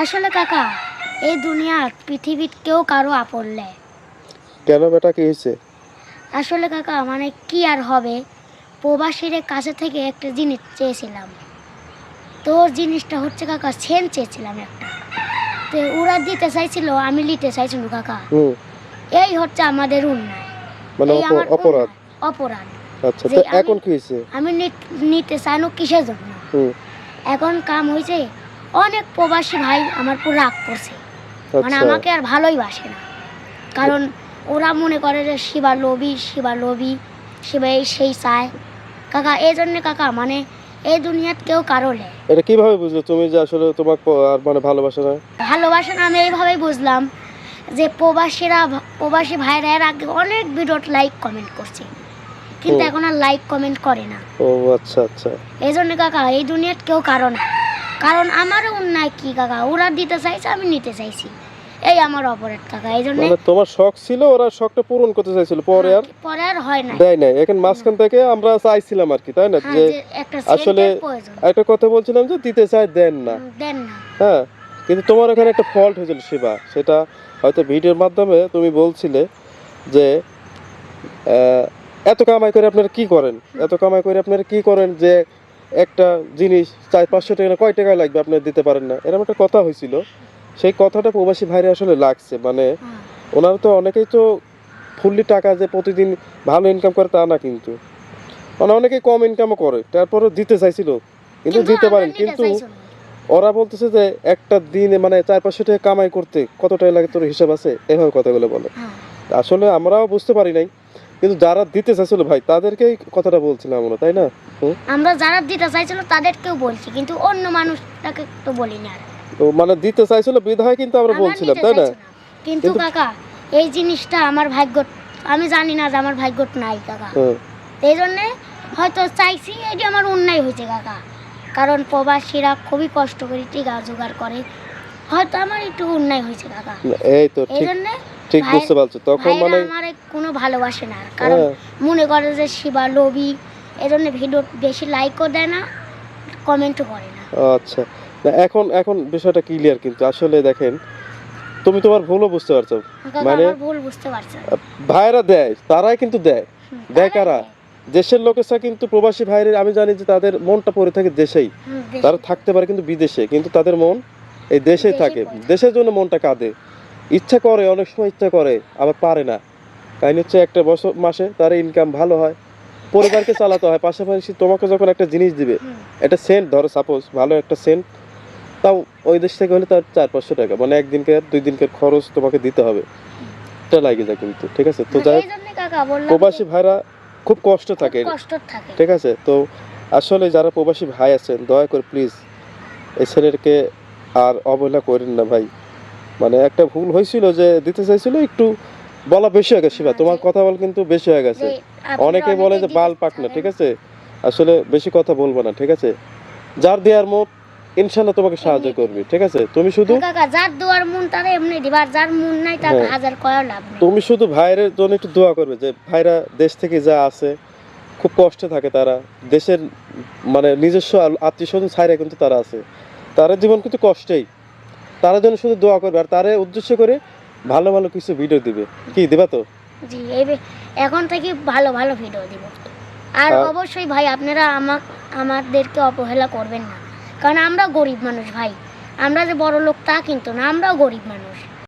আসলে কাকা, এই দুনিয়ার পৃথিবীর কেউ কারো আপন নেই। কেন বেটা, কি হয়েছে? আসলে কাকা মানে কি আর হবে, প্রবাসীর কাছে থেকে একটা জিনিস চেয়েছিলাম। তোর জিনিসটা হচ্ছে কাকা, সেন চেয়েছিলাম একটা, তো ওরা দিতে চাইছিল, আমি নিতে চাইছিল কাকা। হুম। এই হচ্ছে আমাদের অন্যায়, মানে এই আমার অপরাধ। অপরাধ। আচ্ছা, যে তো আমি এখন কি হয়েছে? আমি নিতে চাইনো কিসের জন্য? হুম। এখন কাম হয়েছে, অনেক প্রবাসী ভাই আমার পুরো রাগ করছে, মানে আচ্ছা। আমাকে আর ভালোই বাসে না। কারণ ওরা মনে করে যে শিবা লোভী, শিবা এই সেই চায় কাকা। এই জন্যে কাকা মানে এই দুনিয়াত কেউ কারো নেই। এটা কিভাবে বুঝলে তুমি যে আসলে তোমাকে আর মানে ভালোবাসে না? ভালোবাসে না আমি এইভাবেই বুঝলাম, যে প্রবাসী ভাইরা এর আগে অনেক ভিডিওত লাইক কমেন্ট করছে, কিন্তু এখন আর লাইক কমেন্ট করে না। ও আচ্ছা আচ্ছা। এই জন্য কাকা এই দুনিয়াত কেউ কারো না। কারণ আমারও অন্যায় কি কাকা, ওরা দিতে চাইছে আমি নিতে চাইছি, এই আমার অপরাধ কাকা। এই জন্য মানে তোমার শখ ছিল, ওরা শখটা পূরণ করতে চাইছিল, পরে আর হয় না। দেয় নাই। এখন মাঝখান থেকে আমরা চাইছিলাম আর কি, তাই না? যে একটা আসলে সেন্টের প্রয়োজন। একটা কথা বলছিলাম যে দিতে চাই, দেন না। দেন না। হ্যাঁ, কিন্তু তোমার এখানে একটা ফল্ট হয়েছিল শিবা, সেটা হয়তো ভিডিওর মাধ্যমে তুমি বলছিলে যে এত কামাই করে আপনারা কি করেন, এত কামাই করে আপনারা কি করেন যে একটা জিনিস 400-500 টাকা না কয় টাকায় লাগবে আপনারা দিতে পারেন না, এরকম একটা কথা হয়েছিল। সেই কথাটা প্রবাসী ভাইরা আসলে লাগছে, মানে ওনারা তো অনেকেই তো ফুললি টাকা যে প্রতিদিন ভালো ইনকাম করে তা না, কিন্তু মানে অনেকেই কম ইনকামও করে, তারপরে দিতে চাইছিল কিন্তু দিতে পারেন। কিন্তু ওরা বলতেছে যে একটা দিনে মানে 400-500 টাকা কামাই করতে কত টাকা লাগে তোর হিসাব আছে, এভাবে কথাগুলো বলে। আসলে আমরাও বুঝতে পারি নাই, কিন্তু যারা দিতে চাইছিল ভাই তাদেরকেই কথাটা বলছিলাম আমরা, তাই না? আমরা যারা দিতে চাইছিল তাদেরকেও বলছি, কিন্তু অন্য মানুষটাকে তো বলি না। তো মানে দিতে চাইছিল বিধায় কিন্তু আমরা বলছিলাম, তাই না? কিন্তু কাকা এই জিনিসটা আমার ভাগ্য, আমি জানি না যে আমার ভাগ্যত নাই কাকা। এই জন্য হয়তো চাইছি, এটি আমার অন্যায় হয়েছে কাকা। কারণ প্রবাসীরা খুবই কষ্ট করে টিকা জোগাড় করে, হয়তো আমার একটু অন্যায় হয়েছে কাকা। এই তো এই জন্য ঠিক বুঝতে পারছো, তখন মানে আমার কোনো ভালোবাসে না, কারণ মনে করে যে শিবা লোভী। এই জন্য ভিডিও বেশি লাইকও দেয় না, কমেন্টও করে না। আচ্ছা, এখন এখন বিষয়টা ক্লিয়ার, কিন্তু আসলে দেখেন তুমি তোমার ভুলও বুঝতে পারছো, মানে ভুল বুঝতে পারছো। ভাইরা দেয়, তারাই কিন্তু দেয়। দেয় কারা? দেশের লোকেরা কিন্তু প্রবাসী ভাইদের, আমি জানি যে তাদের মনটা পড়ে থাকে দেশেই, তারা থাকতে পারে কিন্তু বিদেশে, কিন্তু তাদের মন এই দেশেই থাকে। দেশের জন্য মনটা কাঁদে, ইচ্ছা করে, অনেক সময় ইচ্ছা করে, আবার পারে না। কারণ হচ্ছে একটা বছর মাসে তার ইনকাম ভালো হয়, পরিবারকে চালাতে হয়, পাশাপাশি তোমাকে যখন একটা জিনিস দিবে, একটা সেন্ট ধরো সাপোজ, ভালো একটা সেন্ট, তাও ওই দেশ থেকে হলে তার 400-500 টাকা, মানে একদিনকার 2 দিনকার খরচ তোমাকে দিতে হবে, এটা লাগে যায় কিন্তু। ঠিক আছে, তো যাই প্রবাসী ভাইরা খুব কষ্ট থাকে, ঠিক আছে? তো আসলে যারা প্রবাসী ভাই আছেন, দয়া করে প্লিজ এই ছেলেকে আর অবহেলা করেন না ভাই। মানে একটা ভুল হয়েছিল যে দিতে চাইছিল, একটু বলা বেশি হয়ে গেছে। তোমার কথা বল কিন্তু বেশি হয়ে গেছে। অনেকে বলে যে বাল পাক না, ঠিক আছে? আসলে বেশি কথা বলবো না, ঠিক আছে? যার দেয়ার মুখ ইনশাআল্লাহ তোমাকে সাহায্য করবে, ঠিক আছে? তুমি শুধু কাকা যার দুয়ার মন তারে এমনি দিবা, যার মন নাই তাকে হাজার কয়া লাভ নেই। তুমি শুধু ভাইয়ের জন্য একটু দোয়া করবে, যে ভাইরা দেশ থেকে যা আছে খুব কষ্টে থাকে, তারা দেশের মানে নিজস্ব আত্মীয়স্বজন ছাইরা কিন্তু তারা আছে, তারা জীবন কিন্তু কষ্টেই, তারা জন্য শুধু দোয়া করবে, আর তারে উদ্দেশ্য করে ভালো ভালো কিছু ভিডিও দিবে। কি দিবা তো? জি, এখন থেকে ভালো ভালো ভিডিও দিব। আর অবশ্যই ভাই আপনারা আমাদেরকে অবহেলা করবেন না, কারণ আমরা গরিব মানুষ ভাই। আমরা যে বড় লোক তা কিন্তু না, আমরাও গরিব মানুষ।